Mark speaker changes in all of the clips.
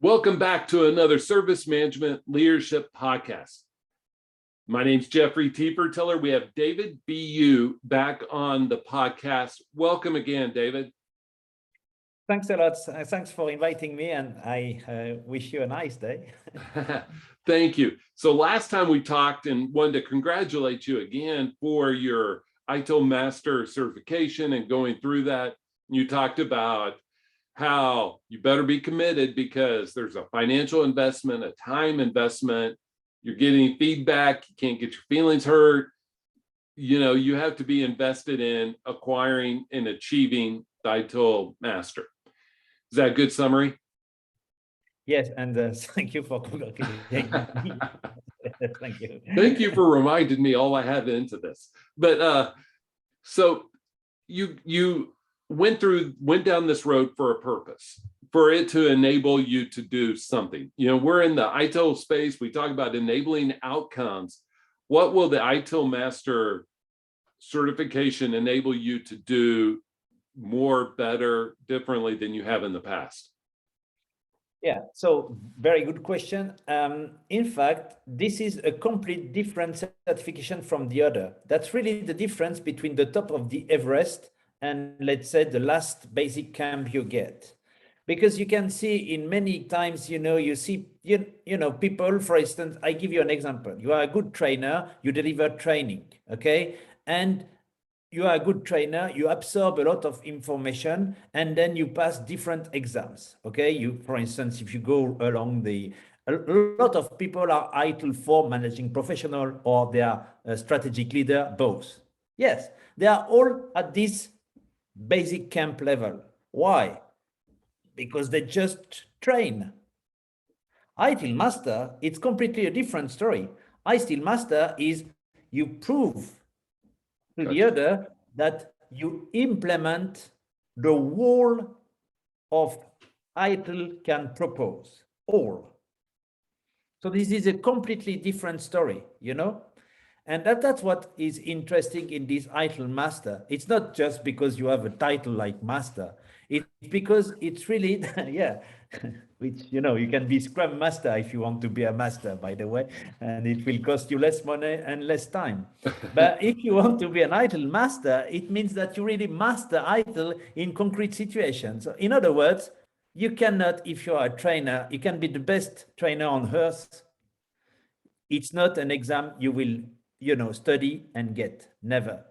Speaker 1: Welcome back to another Service Management Leadership Podcast. My name's Jeffrey Tefertiller. We have David Billouz back on the podcast. Welcome again, David.
Speaker 2: Thanks a lot. Thanks for inviting me, and I wish you a nice day.
Speaker 1: Thank you. So last time we talked and wanted to congratulate you again for your ITIL Master certification and going through that. You talked about how you better be committed because there's a financial investment, a time investment. You're getting feedback. You can't get your feelings hurt. You know, you have to be invested in acquiring and achieving the ITIL Master. Is that a good summary?
Speaker 2: Yes, and thank you for congratulating me. Thank you.
Speaker 1: Thank you for reminding me all I have into this. But so you went down this road for a purpose, for it to enable you to do something. You know, we're in the ITIL space. We talk about enabling outcomes. What will the ITIL Master certification enable you to do more, better, differently than you have in the past?
Speaker 2: Yeah, so very good question. In fact, this is a complete different certification from the other. That's really the difference between the top of the Everest and, let's say, the last basic camp you get. Because you can see in many times, you see, people, for instance, I give you an example. You are a good trainer, you deliver training, okay? And you are a good trainer, you absorb a lot of information, and then you pass different exams, okay? For instance, if you go along a lot of people are ITIL 4 managing professional, or they are a strategic leader, both. Yes, they are all at this basic camp level. Why? Because they just train. ITIL Master, it's completely a different story. ITIL Master is you prove to the other that you implement the whole of ITIL can propose, all. So this is a completely different story, And that's what is interesting in this ITIL Master. It's not just because you have a title like Master. It's because it's really, yeah, which, you can be Scrum Master if you want to be a master, by the way, and it will cost you less money and less time. But if you want to be an ITIL Master, it means that you really master ITIL in concrete situations. So in other words, you cannot, if you are a trainer, you can be the best trainer on earth. It's not an exam you will study and get. Never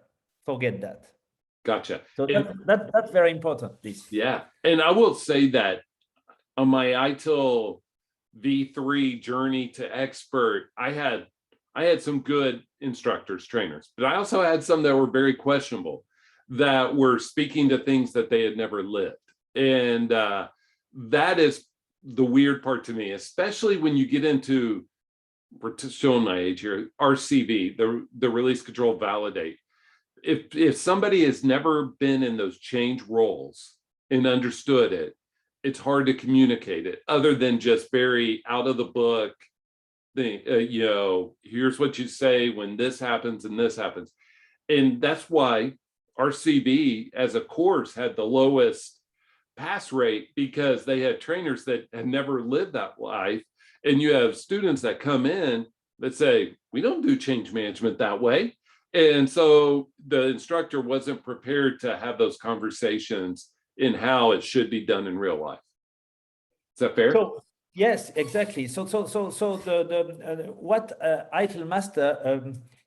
Speaker 2: forget that.
Speaker 1: Gotcha.
Speaker 2: So that's very important. This.
Speaker 1: Yeah, and I will say that on my ITIL V3 journey to expert, I had some good instructors, trainers, but I also had some that were very questionable, that were speaking to things that they had never lived, and that is the weird part to me, especially when you get into, we're showing my age here, RCV, the release control validate. If somebody has never been in those change roles and understood it, it's hard to communicate it other than just very out of the book. Here's what you say when this happens and this happens. And that's why RCV as a course had the lowest pass rate, because they had trainers that had never lived that life. And you have students that come in that say, we don't do change management that way. And so the instructor wasn't prepared to have those conversations in how it should be done in real life. Is that fair?
Speaker 2: So, yes, exactly. So the what ITIL Master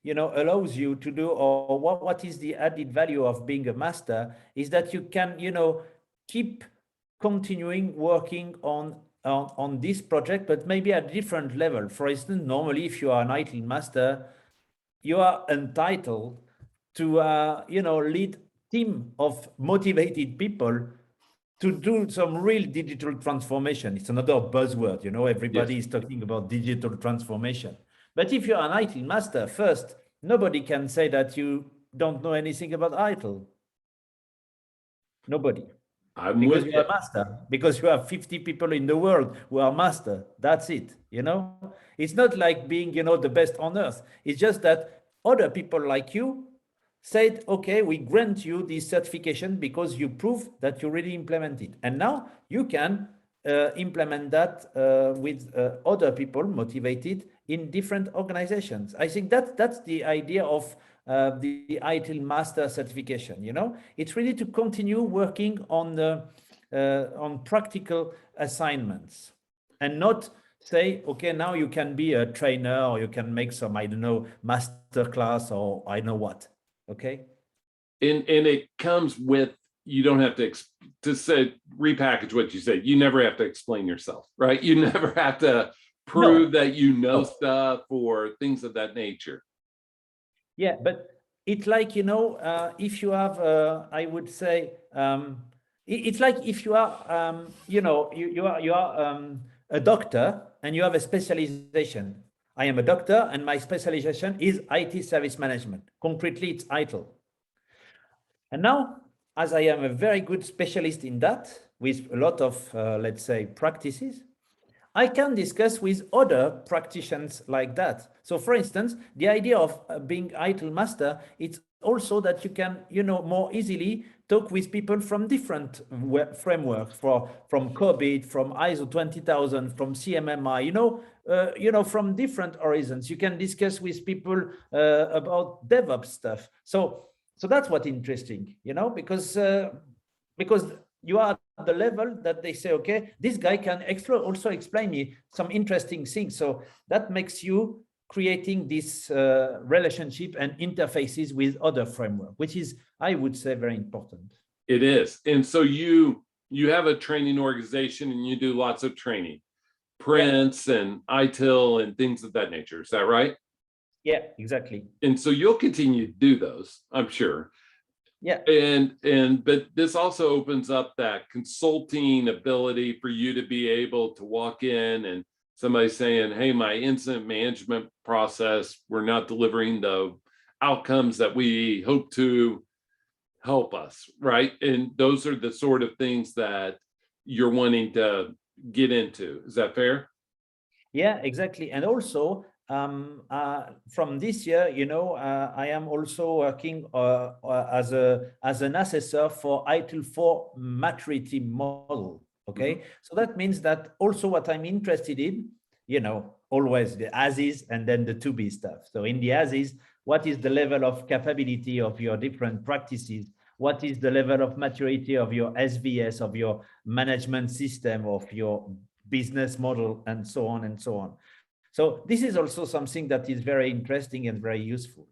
Speaker 2: allows you to do, or what is the added value of being a master, is that you can keep continuing working on this project, but maybe at a different level. For instance, normally if you are an ITIL Master, you are entitled to lead team of motivated people to do some real digital transformation. It's another buzzword, everybody is talking about digital transformation. But if you're an ITIL Master, first, nobody can say that you don't know anything about ITIL. Nobody. Because you are a master, because you have 50 people in the world who are master. That's it. It's not like being, the best on earth. It's just that other people like you said, okay, we grant you this certification because you prove that you really implement it. And now you can implement that with other people motivated in different organizations. I think that's the idea of the ITIL Master certification. You know, it's really to continue working on practical assignments and not say, okay, now you can be a trainer or you can make some, I don't know, master class or I know what. Okay.
Speaker 1: And it comes with, you don't have to say, repackage what you said. You never have to explain yourself, right? You never have to prove that you know stuff or things of that nature.
Speaker 2: Yeah, but it's like, you know, if you have, I would say, it's like if you are, you know, you are a doctor and you have a specialization. I am a doctor and my specialization is IT service management. Concretely, it's ITIL. And now, as I am a very good specialist in that, with a lot of, let's say, practices, I can discuss with other practitioners like that. So for instance, the idea of being ITIL Master, it's also that you can, you know, more easily talk with people from different frameworks, from COVID, from ISO 20000, from CMMI, you know, from different horizons. You can discuss with people about DevOps stuff. So that's what's interesting, you know, because you are at the level that they say, okay, this guy can also explain me some interesting things. So that makes you creating this relationship and interfaces with other framework, which is, I would say, very important.
Speaker 1: It is. And so you have a training organization and you do lots of training, prints and ITIL and things of that nature. Is that right?
Speaker 2: Yeah, exactly.
Speaker 1: And so you'll continue to do those, I'm sure.
Speaker 2: Yeah.
Speaker 1: But this also opens up that consulting ability for you to be able to walk in and somebody saying, hey, my incident management process, we're not delivering the outcomes that we hope to, help us, right? And those are the sort of things that you're wanting to get into. Is that fair?
Speaker 2: Yeah, exactly. And also, from this year, you know, I am also working as an assessor for ITIL 4 maturity model. Okay, so that means that also what I'm interested in, you know, always the as-is and then the to-be stuff. So in the as-is, what is the level of capability of your different practices? What is the level of maturity of your SVS, of your management system, of your business model, and so on and so on. So this is also something that is very interesting and very useful.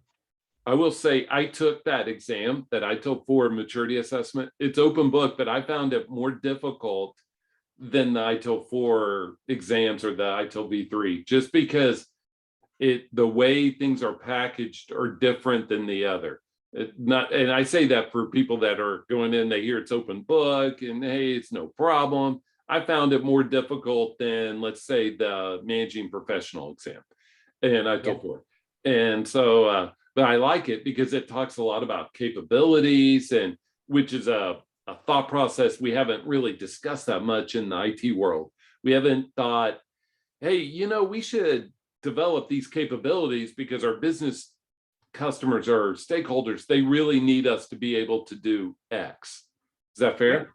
Speaker 1: I will say I took that exam, that ITIL 4 maturity assessment. It's open book, but I found it more difficult than the ITIL 4 exams or the ITIL V3, just because the way things are packaged are different than the other. And I say that for people that are going in, they hear it's open book and hey, it's no problem. I found it more difficult than, let's say, the managing professional exam and ITIL 4. And so, but I like it because it talks a lot about capabilities, and which is a thought process we haven't really discussed that much in the IT world. We haven't thought, hey, you know, we should develop these capabilities because our business customers or stakeholders, they really need us to be able to do X. Is that fair?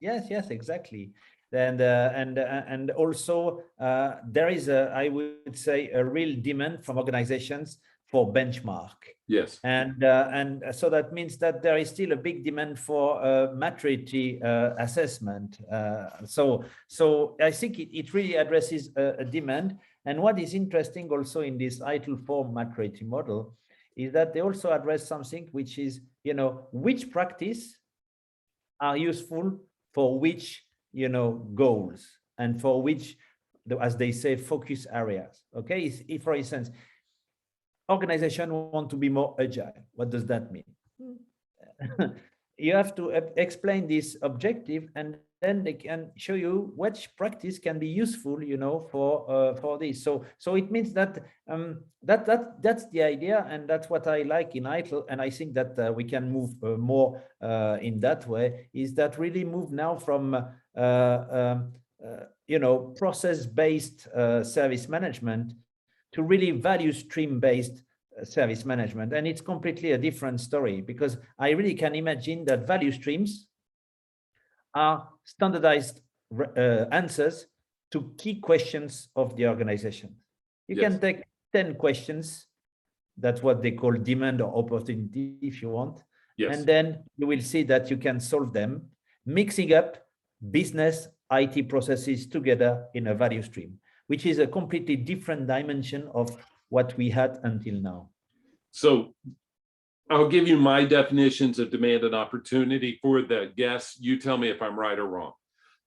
Speaker 2: Yes, exactly. And also there is I would say, a real demand from organizations for benchmark.
Speaker 1: Yes.
Speaker 2: And so that means that there is still a big demand for maturity assessment. So I think it really addresses a demand. And what is interesting also in this ITIL 4 maturity model is that they also address something which is, you know, which practice are useful for which, you know, goals and for which, as they say, focus areas. Okay, if for instance, organization want to be more agile, what does that mean? You have to explain this objective, and then they can show you which practice can be useful, you know, for this. So it means that that's the idea, and that's what I like in ITIL, and I think that we can move more in that way. Is that really move now from you know, process-based service management to really value stream-based service management. And it's completely a different story, because I really can imagine that value streams are standardized answers to key questions of the organization. You
Speaker 1: Yes.
Speaker 2: can take 10 questions. That's what they call demand or opportunity, if you want.
Speaker 1: Yes.
Speaker 2: And then you will see that you can solve them, mixing up business IT processes together in a value stream, which is a completely different dimension of what we had until now.
Speaker 1: So I'll give you my definitions of demand and opportunity for the guests. You tell me if I'm right or wrong.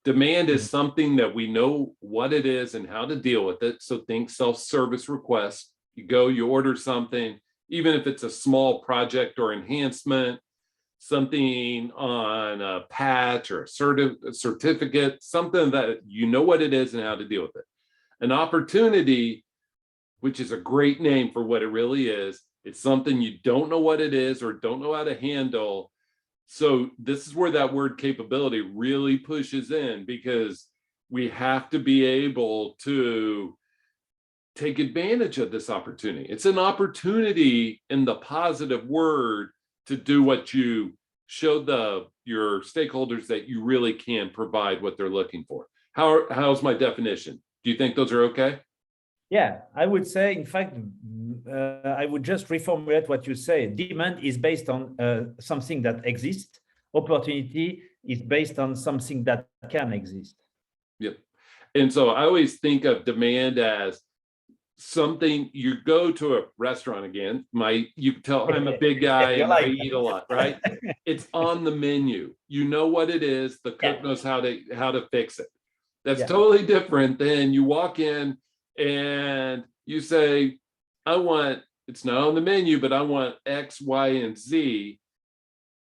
Speaker 1: Demand is something that we know what it is and how to deal with it. So think self-service requests. You go, you order something, even if it's a small project or enhancement, something on a patch or a certificate, something that you know what it is and how to deal with it. An opportunity, which is a great name for what it really is, it's something you don't know what it is or don't know how to handle. So this is where that word capability really pushes in, because we have to be able to take advantage of this opportunity. It's an opportunity in the positive word to do what you show your stakeholders that you really can provide what they're looking for. How's my definition? Do you think those are okay?
Speaker 2: Yeah, I would say, in fact, I would just reformulate what you say. Demand is based on something that exists. Opportunity is based on something that can exist.
Speaker 1: Yep. And so I always think of demand as something. You go to a restaurant again, you can tell I'm a big guy and I eat a lot, right? It's on the menu. You know what it is. The cook knows how to fix it. That's totally different than you walk in and you say, it's not on the menu, but I want X, Y, and Z.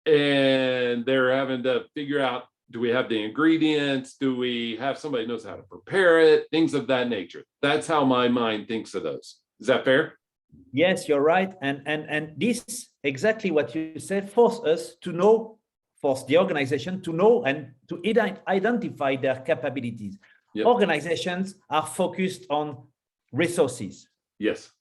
Speaker 1: And they're having to figure out, do we have the ingredients? Do we have somebody who knows how to prepare it? Things of that nature. That's how my mind thinks of those. Is that fair?
Speaker 2: Yes, you're right. And this, exactly what you said, force the organization to know and to identify their capabilities. Yep. Organizations are focused on resources.
Speaker 1: Yes.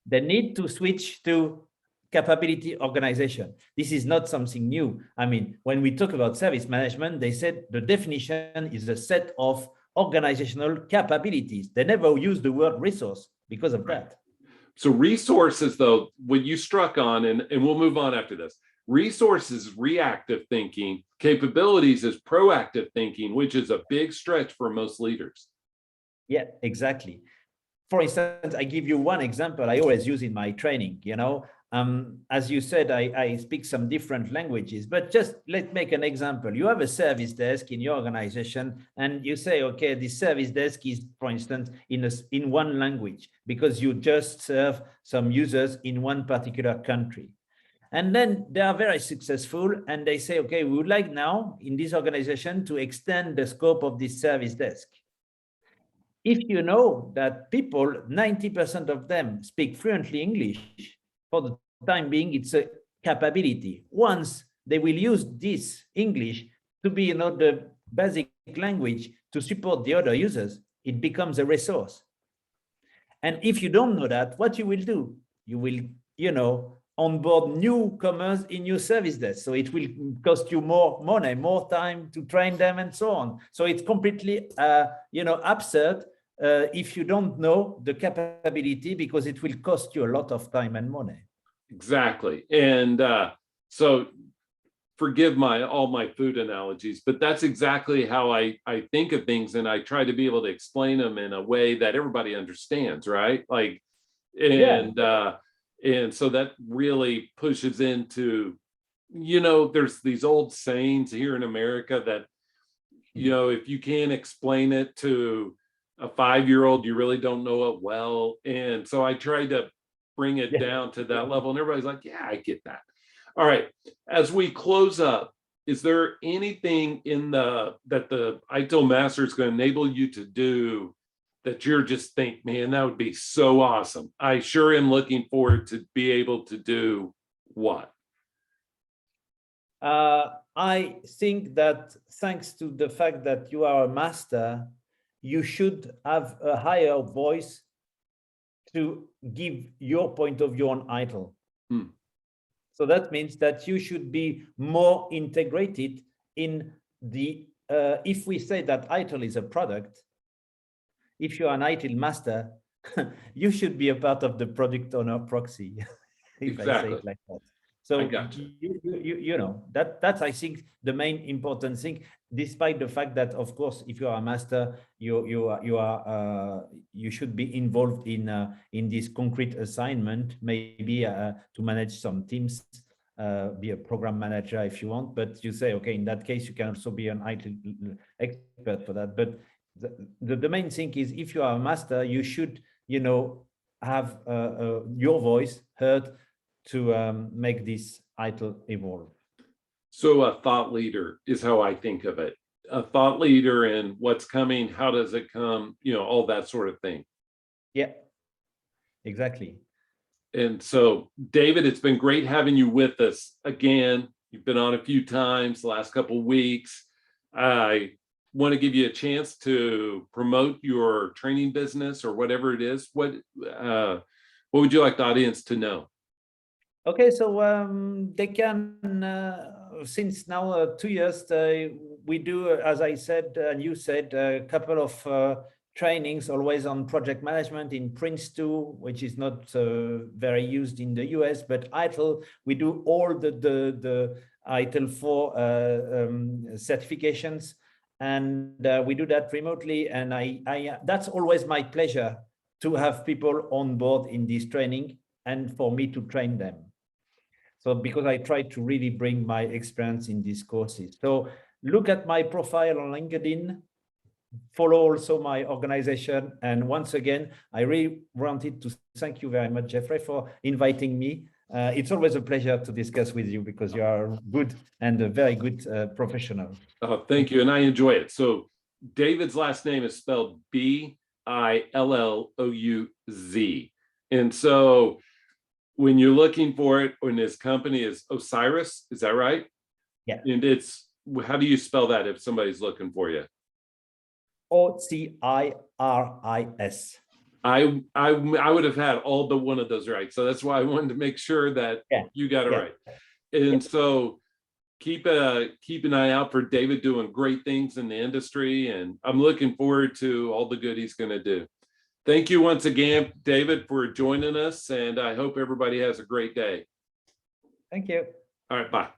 Speaker 2: They need to switch to capability organization. This is not something new. I mean, when we talk about service management, they said the definition is a set of organizational capabilities. They never use the word resource because of that.
Speaker 1: So resources, though, what you struck on, and we'll move on after this, resources is reactive thinking, capabilities is proactive thinking, which is a big stretch for most leaders.
Speaker 2: Yeah, exactly. For instance, I give you one example I always use in my training. As you said, I speak some different languages, but just let's make an example. You have a service desk in your organization and you say, okay, this service desk is, for instance, in one language because you just serve some users in one particular country. And then they are very successful and they say, okay, we would like now in this organization to extend the scope of this service desk. If you know that people, 90% of them speak fluently English, for the time being, it's a capability. Once they will use this English to be, the basic language to support the other users, it becomes a resource. And if you don't know that, what you will do? You will, onboard newcomers in your service desk. So it will cost you more money, more time to train them and so on. So it's completely, absurd if you don't know the capability, because it will cost you a lot of time and money.
Speaker 1: Exactly. And so forgive all my food analogies, but that's exactly how I think of things. And I try to be able to explain them in a way that everybody understands, right? And so that really pushes into, there's these old sayings here in America that, if you can't explain it to a 5-year-old, you really don't know it well. And so I tried to bring it down to that level, and everybody's like, yeah, I get that. All right, as we close up, is there anything that the ITIL Master is going to enable you to do that you're just think, man, that would be so awesome? I sure am looking forward to be able to do what?
Speaker 2: I think that thanks to the fact that you are a master, you should have a higher voice to give your point of view on ITIL. So that means that you should be more integrated in the if we say that ITIL is a product, if you're an ITIL master, you should be a part of the product owner proxy, if I say
Speaker 1: Exactly.
Speaker 2: it like that.
Speaker 1: I
Speaker 2: So
Speaker 1: got you.
Speaker 2: you know, that's, I think, the main important thing, despite the fact that, of course, if you are a master, you should be involved in this concrete assignment, maybe to manage some teams, be a program manager if you want, but you say, okay, in that case, you can also be an IT expert for that. But the main thing is, if you are a master, you should, you know, have your voice heard to make this ITIL evolve.
Speaker 1: So a thought leader is how I think of it. A thought leader in what's coming, how does it come, you know, all that sort of thing.
Speaker 2: Yeah, exactly.
Speaker 1: And so, David, it's been great having you with us again. You've been on a few times the last couple of weeks. I want to give you a chance to promote your training business or whatever it is. What would you like the audience to know?
Speaker 2: Okay, so they can, since now 2 years, we do, as I said, and you said, a couple of trainings always on project management in Prince2, which is not very used in the US, but ITIL, we do all the ITIL 4 certifications, and we do that remotely. And I that's always my pleasure to have people on board in this training and for me to train them. So because I try to really bring my experience in these courses. So look at my profile on LinkedIn, follow also my organization. And once again, I really wanted to thank you very much, Jeffrey, for inviting me. It's always a pleasure to discuss with you because you are good and a very good professional.
Speaker 1: Oh, thank you. And I enjoy it. So David's last name is spelled Billouz. And so when you're looking for it, when his company is Osiris, is that right?
Speaker 2: Yeah.
Speaker 1: And it's, how do you spell that if somebody's looking for you?
Speaker 2: Ociris.
Speaker 1: I would have had all but one of those right. So that's why I wanted to make sure that you got it right. And so keep an eye out for David doing great things in the industry. And I'm looking forward to all the good he's going to do. Thank you once again, David, for joining us. And I hope everybody has a great day.
Speaker 2: Thank you.
Speaker 1: All right, bye.